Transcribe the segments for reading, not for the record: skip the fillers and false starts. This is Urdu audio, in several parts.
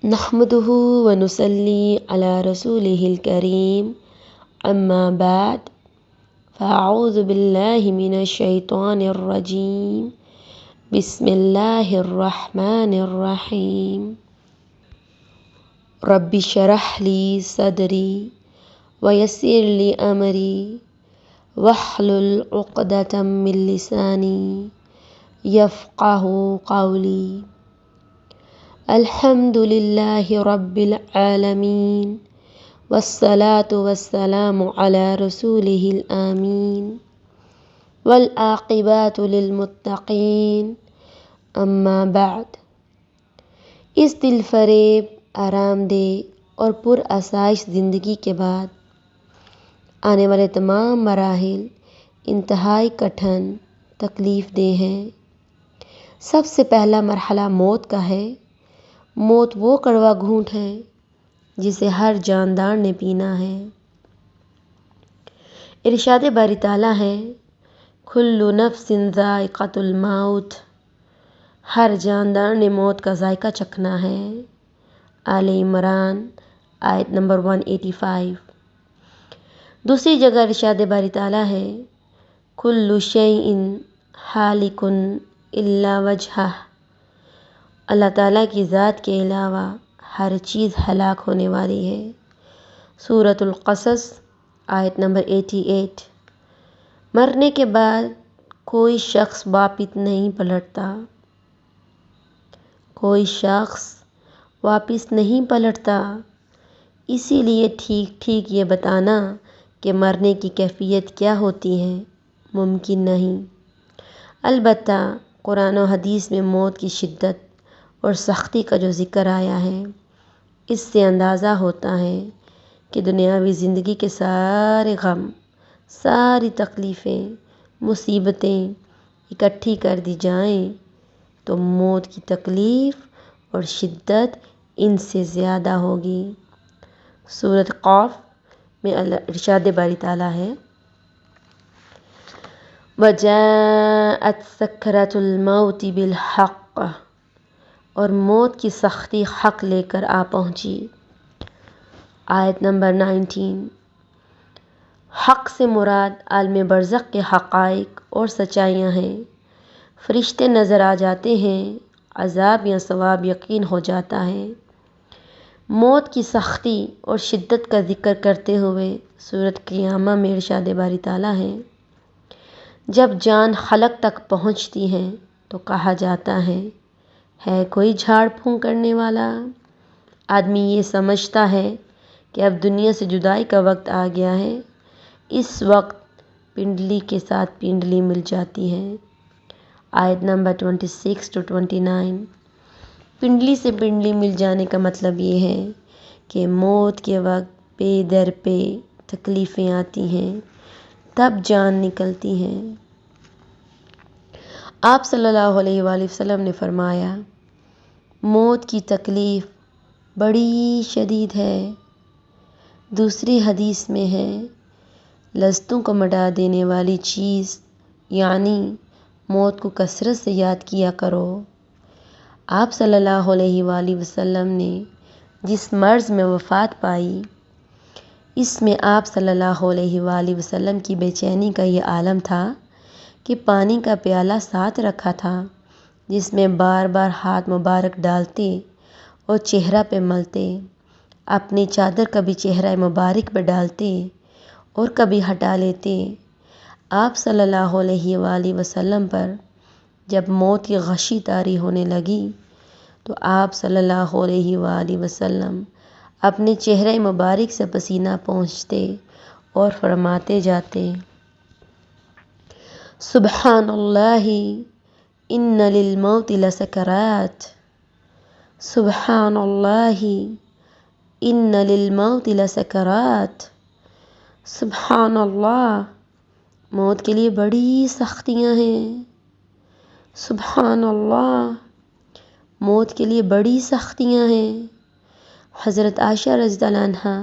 نحمده ونصلي على رسوله الكريم اما بعد فاعوذ بالله من الشيطان الرجيم بسم الله الرحمن الرحيم رب اشرح لي صدري ويسر لي امري واحلل عقدة من لساني يفقهوا قولي الحمد لله رب العالمين والصلاة والسلام على رسوله الآمين والعاقبات للمتقين اما بعد۔ اس دل فریب، آرام دہ اور پر آسائش زندگی کے بعد آنے والے تمام مراحل انتہائی کٹھن، تکلیف دہ ہیں۔ سب سے پہلا مرحلہ موت کا ہے۔ موت وہ کڑوا گھونٹ ہے جسے ہر جاندار نے پینا ہے۔ ارشاد باری تعالیٰ ہے کل نفس ذائقۃ الموت، ہر جاندار نے موت کا ذائقہ چکھنا ہے۔ آل عمران آیت نمبر 185۔ دوسری جگہ ارشاد باری تعالیٰ ہے کل شیء ہالک الا وجہہ، اللہ تعالیٰ کی ذات کے علاوہ ہر چیز ہلاک ہونے والی ہے۔ سورۃ القصص آیت نمبر 88۔ مرنے کے بعد کوئی شخص واپس نہیں پلٹتا، کوئی شخص واپس نہیں پلٹتا۔ اسی لیے ٹھیک ٹھیک یہ بتانا کہ مرنے کی کیفیت کیا ہوتی ہے ممکن نہیں۔ البتہ قرآن و حدیث میں موت کی شدت اور سختی کا جو ذکر آیا ہے، اس سے اندازہ ہوتا ہے کہ دنیاوی زندگی کے سارے غم، ساری تکلیفیں، مصیبتیں اکٹھی کر دی جائیں تو موت کی تکلیف اور شدت ان سے زیادہ ہوگی۔ سورۃ قاف میں ارشاد باری تعالیٰ ہے وَجَاءَتْ سَكْرَةُ الْمَوْتِ بِالْحَقِّ، اور موت کی سختی حق لے کر آ پہنچی۔ آیت نمبر 19۔ حق سے مراد عالم برزخ کے حقائق اور سچائیاں ہیں۔ فرشتے نظر آ جاتے ہیں، عذاب یا ثواب یقین ہو جاتا ہے۔ موت کی سختی اور شدت کا ذکر کرتے ہوئے سورۃ قیامہ میں ارشاد باری تعالیٰ ہے جب جان خلق تک پہنچتی ہے تو کہا جاتا ہے کوئی جھاڑ پھونک کرنے والا؟ آدمی یہ سمجھتا ہے کہ اب دنیا سے جدائی کا وقت آ گیا ہے۔ اس وقت پنڈلی کے ساتھ پنڈلی مل جاتی ہے۔ آیت نمبر 26 to 29۔ پنڈلی سے پنڈلی مل جانے کا مطلب یہ ہے کہ موت کے وقت پے در پہ تکلیفیں آتی ہیں، تب جان نکلتی ہے۔ آپ صلی اللہ علیہ وآلہ وسلم نے فرمایا موت کی تکلیف بڑی شدید ہے۔ دوسری حدیث میں ہے لذتوں کو مٹا دینے والی چیز یعنی موت کو کثرت سے یاد کیا کرو۔ آپ صلی اللہ علیہ وآلہ وسلم نے جس مرض میں وفات پائی، اس میں آپ صلی اللہ علیہ وآلہ وسلم کی بے چینی کا یہ عالم تھا کہ پانی کا پیالہ ساتھ رکھا تھا جس میں بار بار ہاتھ مبارک ڈالتے اور چہرہ پہ ملتے، اپنی چادر کبھی چہرہ مبارک پہ ڈالتے اور کبھی ہٹا لیتے۔ آپ صلی اللہ علیہ وآلہ وسلم پر جب موت کی غشی طاری ہونے لگی تو آپ صلی اللہ علیہ وآلہ وسلم اپنے چہرہ مبارک سے پسینہ پوچھتے اور فرماتے جاتے سبحان اللہ ان للموت لسکرات، سبحان اللہ ان للموت لسکرات، سبحان اللہ، موت کے لیے بڑی سختیاں ہیں، سبحان اللہ، موت کے لیے بڑی سختیاں ہیں۔ حضرت عائشہ رضی اللہ عنہا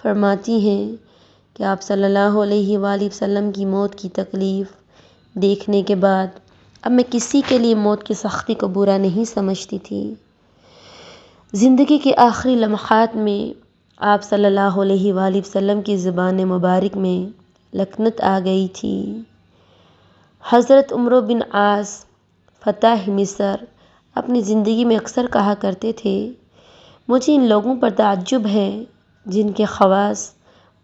فرماتی ہیں کہ آپ صلی اللہ علیہ وآلہ وسلم کی موت کی تکلیف دیکھنے کے بعد اب میں کسی کے لیے موت کی سختی کو برا نہیں سمجھتی تھی۔ زندگی کے آخری لمحات میں آپ صلی اللہ علیہ وآلہ وسلم کی زبان مبارک میں لکنت آ گئی تھی۔ حضرت عمرو بن عاص فتح مصر اپنی زندگی میں اکثر کہا کرتے تھے، مجھے ان لوگوں پر تعجب ہے جن کے خواص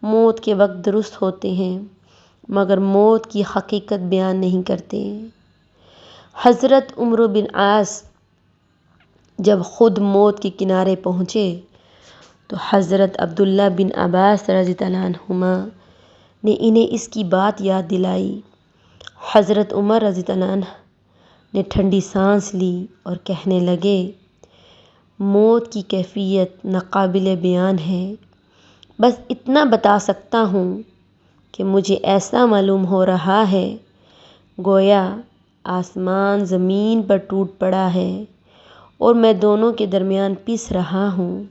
موت کے وقت درست ہوتے ہیں مگر موت کی حقیقت بیان نہیں کرتے۔ حضرت عمرو بن عاص جب خود موت کے کنارے پہنچے تو حضرت عبداللہ بن عباس رضی اللہ عنہما نے انہیں اس کی بات یاد دلائی۔ حضرت عمر رضی اللہ عنہ نے ٹھنڈی سانس لی اور کہنے لگے، موت کی کیفیت ناقابل بیان ہے، بس اتنا بتا سکتا ہوں کہ مجھے ایسا معلوم ہو رہا ہے گویا آسمان زمین پر ٹوٹ پڑا ہے اور میں دونوں کے درمیان پس رہا ہوں۔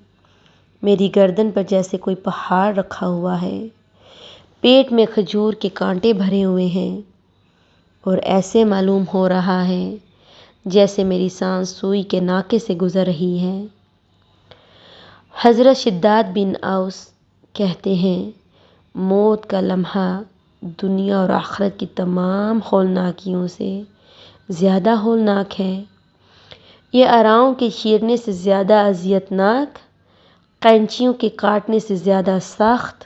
میری گردن پر جیسے کوئی پہاڑ رکھا ہوا ہے، پیٹ میں کھجور کے کانٹے بھرے ہوئے ہیں اور ایسے معلوم ہو رہا ہے جیسے میری سانس سوئی کے ناکے سے گزر رہی ہے۔ حضرت شداد بن اوس کہتے ہیں، موت کا لمحہ دنیا اور آخرت کی تمام ہولناکیوں سے زیادہ ہولناک ہے۔ یہ آراؤں کے چیرنے سے زیادہ اذیت ناک، قینچیوں کے کاٹنے سے زیادہ سخت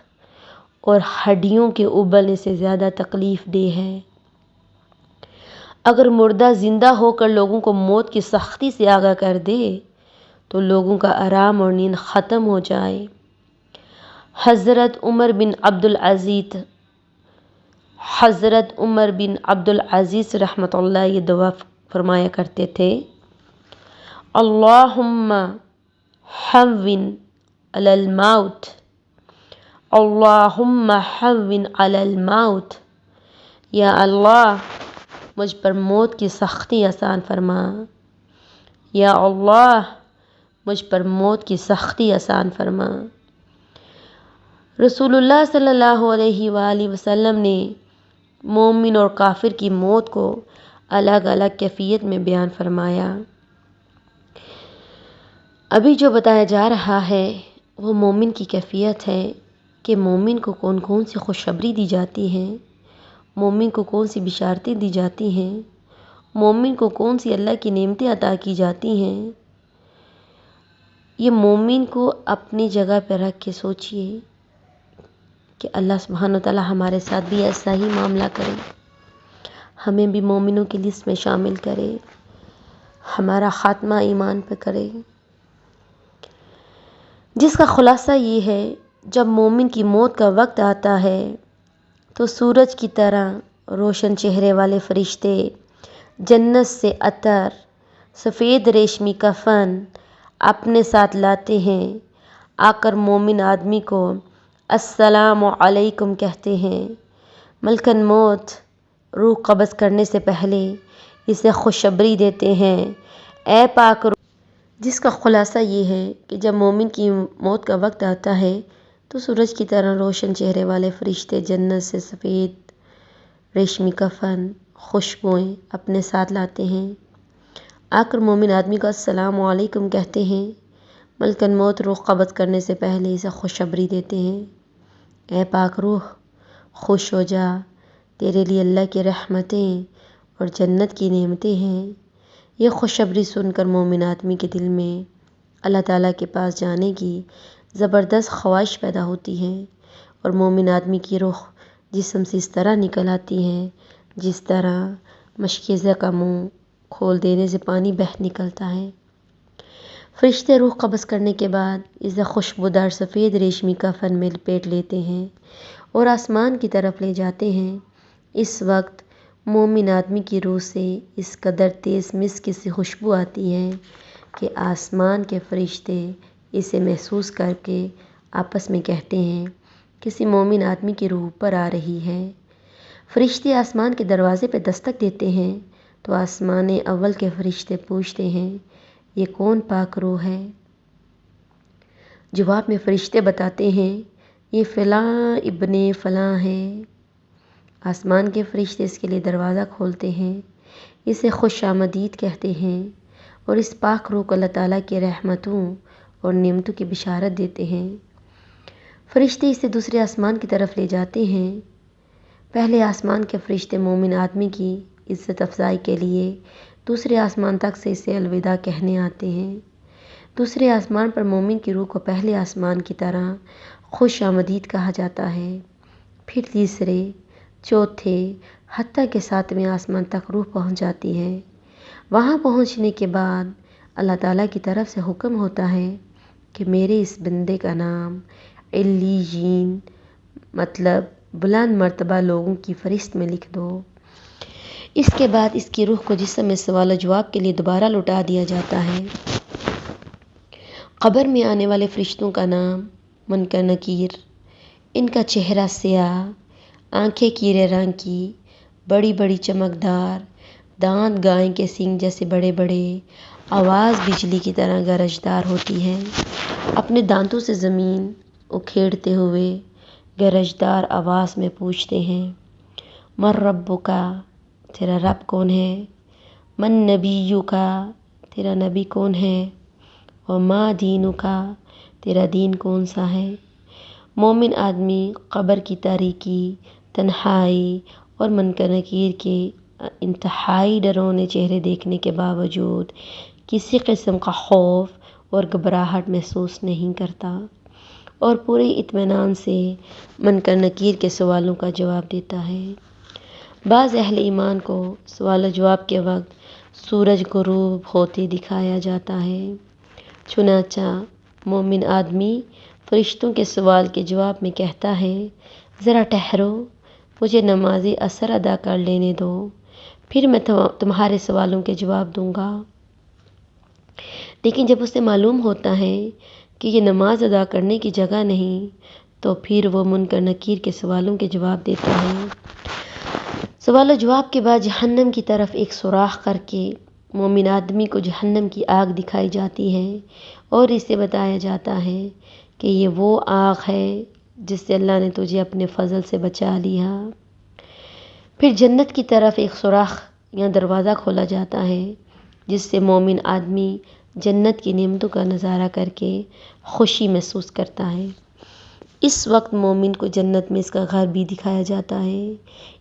اور ہڈیوں کے ابلنے سے زیادہ تکلیف دہ ہے۔ اگر مردہ زندہ ہو کر لوگوں کو موت کی سختی سے آگاہ کر دے تو لوگوں کا آرام اور نیند ختم ہو جائے۔ حضرت عمر بن عبدالعزیز رحمۃ اللہ یہ دعا فرمایا کرتے تھے، اللہم ہون علی الموت، اللہم ہون علی الموت، یا اللہ مجھ پر موت کی سختی آسان فرما، یا اللہ مجھ پر موت کی سختی آسان فرما۔ رسول اللہ صلی اللہ علیہ وآلہ وسلم نے مومن اور کافر کی موت کو الگ الگ کیفیت میں بیان فرمایا۔ ابھی جو بتایا جا رہا ہے وہ مومن کی کیفیت ہے کہ مومن کو کون کون سی خوشخبری دی جاتی ہے، مومن کو کون سی بشارتیں دی جاتی ہیں، مومن کو کون سی اللہ کی نعمتیں عطا کی جاتی ہیں۔ یہ مومن کو اپنی جگہ پہ رکھ کے سوچئے کہ اللہ سبحانہ وتعالیٰ ہمارے ساتھ بھی ایسا ہی معاملہ کرے، ہمیں بھی مومنوں کی لسٹ میں شامل کرے، ہمارا خاتمہ ایمان پہ کرے۔ جس کا خلاصہ یہ ہے، جب مومن کی موت کا وقت آتا ہے تو سورج کی طرح روشن چہرے والے فرشتے جنت سے عطر، سفید ریشمی کفن اپنے ساتھ لاتے ہیں، آ کر مومن آدمی کو السلام علیکم کہتے ہیں۔ ملکن موت روح قبض کرنے سے پہلے اسے خوشخبری دیتے ہیں، اے پاک روح۔ جس کا خلاصہ یہ ہے کہ جب مومن کی موت کا وقت آتا ہے تو سورج کی طرح روشن چہرے والے فرشتے جنت سے سفید ریشمی کفن، خوشبوئیں اپنے ساتھ لاتے ہیں، آ کر مومن آدمی کو السلام علیکم کہتے ہیں۔ ملکن موت روح قبض کرنے سے پہلے اسے خوشخبری دیتے ہیں، اے پاک روح خوش ہو جا، تیرے لیے اللہ کی رحمتیں اور جنت کی نعمتیں ہیں۔ یہ خوشخبری سن کر مومن آدمی کے دل میں اللہ تعالیٰ کے پاس جانے کی زبردست خواہش پیدا ہوتی ہے اور مومن آدمی کی روح جسم سے اس طرح نکل آتی ہے جس طرح مشکیزہ کا منہ کھول دینے سے پانی بہہ نکلتا ہے۔ فرشتے روح قبض کرنے کے بعد اسے خوشبودار سفید ریشمی کفن میں لپیٹ لیتے ہیں اور آسمان کی طرف لے جاتے ہیں۔ اس وقت مومن آدمی کی روح سے اس قدر تیز مسک سی خوشبو آتی ہے کہ آسمان کے فرشتے اسے محسوس کر کے آپس میں کہتے ہیں، کسی مومن آدمی کی روح اوپر آ رہی ہے۔ فرشتے آسمان کے دروازے پہ دستک دیتے ہیں تو آسمان اول کے فرشتے پوچھتے ہیں، یہ کون پاک روح ہے؟ جواب میں فرشتے بتاتے ہیں، یہ فلاں ابن فلاں ہے۔ آسمان کے فرشتے اس کے لیے دروازہ کھولتے ہیں، اسے خوش آمدید کہتے ہیں اور اس پاک روح کو اللہ تعالیٰ کی رحمتوں اور نعمتوں کی بشارت دیتے ہیں۔ فرشتے اسے دوسرے آسمان کی طرف لے جاتے ہیں۔ پہلے آسمان کے فرشتے مومن آدمی کی عزت افزائی کے لیے دوسرے آسمان تک سے اسے الوداع کہنے آتے ہیں۔ دوسرے آسمان پر مومن کی روح کو پہلے آسمان کی طرح خوش آمدید کہا جاتا ہے۔ پھر تیسرے، چوتھے، حتیٰ کہ ساتویں آسمان تک روح پہنچ جاتی ہے۔ وہاں پہنچنے کے بعد اللہ تعالیٰ کی طرف سے حکم ہوتا ہے کہ میرے اس بندے کا نام علیین مطلب بلند مرتبہ لوگوں کی فہرست میں لکھ دو۔ اس کے بعد اس کی روح کو جسم میں سوال و جواب کے لیے دوبارہ لوٹا دیا جاتا ہے۔ قبر میں آنے والے فرشتوں کا نام منکر نکیر۔ ان کا چہرہ سیاہ، آنکھیں کیرے رنگ کی، بڑی بڑی چمکدار، دانت گائے کے سینگ جیسے بڑے بڑے، آواز بجلی کی طرح گرجدار ہوتی ہے۔ اپنے دانتوں سے زمین اکھیڑتے ہوئے گرجدار آواز میں پوچھتے ہیں، من ربک، تیرا رب کون ہے؟ من نبیک، تیرا نبی کون ہے؟ وما دینک، تیرا دین کون سا ہے؟ مومن آدمی قبر کی تاریکی، تنہائی اور منکر نکیر کے انتہائی ڈراؤنے چہرے دیکھنے کے باوجود کسی قسم کا خوف اور گھبراہٹ محسوس نہیں کرتا اور پورے اطمینان سے منکر نکیر کے سوالوں کا جواب دیتا ہے۔ بعض اہل ایمان کو سوال و جواب کے وقت سورج غروب ہوتے دکھایا جاتا ہے۔ چنانچہ مومن آدمی فرشتوں کے سوال کے جواب میں کہتا ہے، ذرا ٹھہرو، مجھے نماز عصر ادا کر لینے دو، پھر میں تمہارے سوالوں کے جواب دوں گا۔ لیکن جب اسے معلوم ہوتا ہے کہ یہ نماز ادا کرنے کی جگہ نہیں تو پھر وہ منکر نکیر کے سوالوں کے جواب دیتا ہے۔ سوال و جواب کے بعد جہنم کی طرف ایک سوراخ کر کے مومن آدمی کو جہنم کی آگ دکھائی جاتی ہے اور اسے بتایا جاتا ہے کہ یہ وہ آگ ہے جس سے اللہ نے تجھے اپنے فضل سے بچا لیا۔ پھر جنت کی طرف ایک سوراخ یا دروازہ کھولا جاتا ہے جس سے مومن آدمی جنت کی نعمتوں کا نظارہ کر کے خوشی محسوس کرتا ہے۔ اس وقت مومن کو جنت میں اس کا گھر بھی دکھایا جاتا ہے۔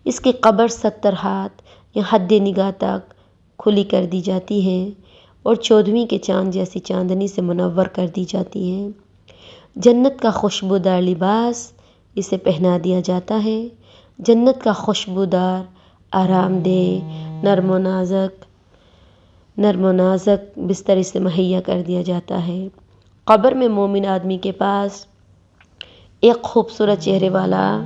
اس کی قبر 70 ہاتھ یا حد نگاہ تک کھلی کر دی جاتی ہے اور 14ویں کے چاند جیسی چاندنی سے منور کر دی جاتی ہے۔ جنت کا خوشبودار لباس اسے پہنا دیا جاتا ہے۔ جنت کا خوشبودار، آرام دہ، نرم و نازک بستر اسے مہیا کر دیا جاتا ہے۔ قبر میں مومن آدمی کے پاس ایک خوبصورت چہرے والا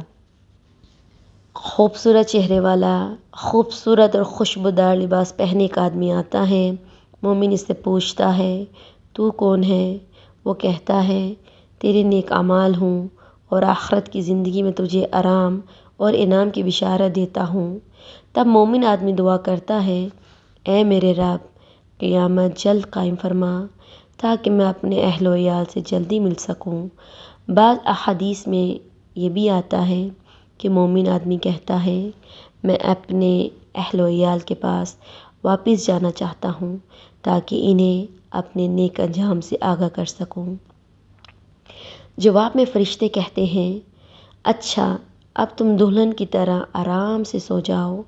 خوبصورت اور خوشبودار لباس پہنے ایک آدمی آتا ہے۔ مومن اس سے پوچھتا ہے، تو کون ہے؟ وہ کہتا ہے، تیرے نیک اعمال ہوں اور آخرت کی زندگی میں تجھے آرام اور انعام کی بشارت دیتا ہوں۔ تب مومن آدمی دعا کرتا ہے، اے میرے رب، قیامت جلد قائم فرما تاکہ میں اپنے اہل و عیال سے جلدی مل سکوں۔ بعض احادیث میں یہ بھی آتا ہے کہ مومن آدمی کہتا ہے، میں اپنے اہل و عیال کے پاس واپس جانا چاہتا ہوں تاکہ انہیں اپنے نیک انجام سے آگاہ کر سکوں۔ جواب میں فرشتے کہتے ہیں، اچھا اب تم دلہن کی طرح آرام سے سو جاؤ،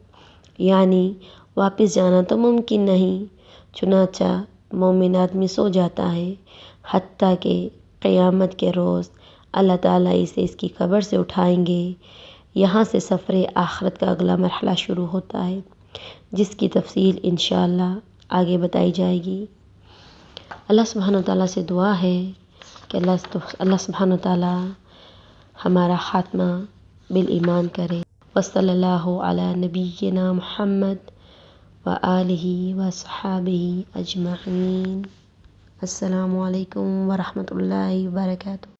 یعنی واپس جانا تو ممکن نہیں۔ چنانچہ مومن آدمی سو جاتا ہے حتیٰ کہ قیامت کے روز اللہ تعالیٰ اسے اس کی قبر سے اٹھائیں گے۔ یہاں سے سفر آخرت کا اگلا مرحلہ شروع ہوتا ہے جس کی تفصیل انشاءاللہ آگے بتائی جائے گی۔ اللہ سبحانہ وتعالیٰ سے دعا ہے کہ اللہ سبحانہ وتعالیٰ ہمارا خاتمہ بالایمان کرے۔ وصلی اللہ علی نبینا محمد وآلہ وصحبہ اجمعین۔ السلام علیکم ورحمۃ اللہ وبرکاتہ۔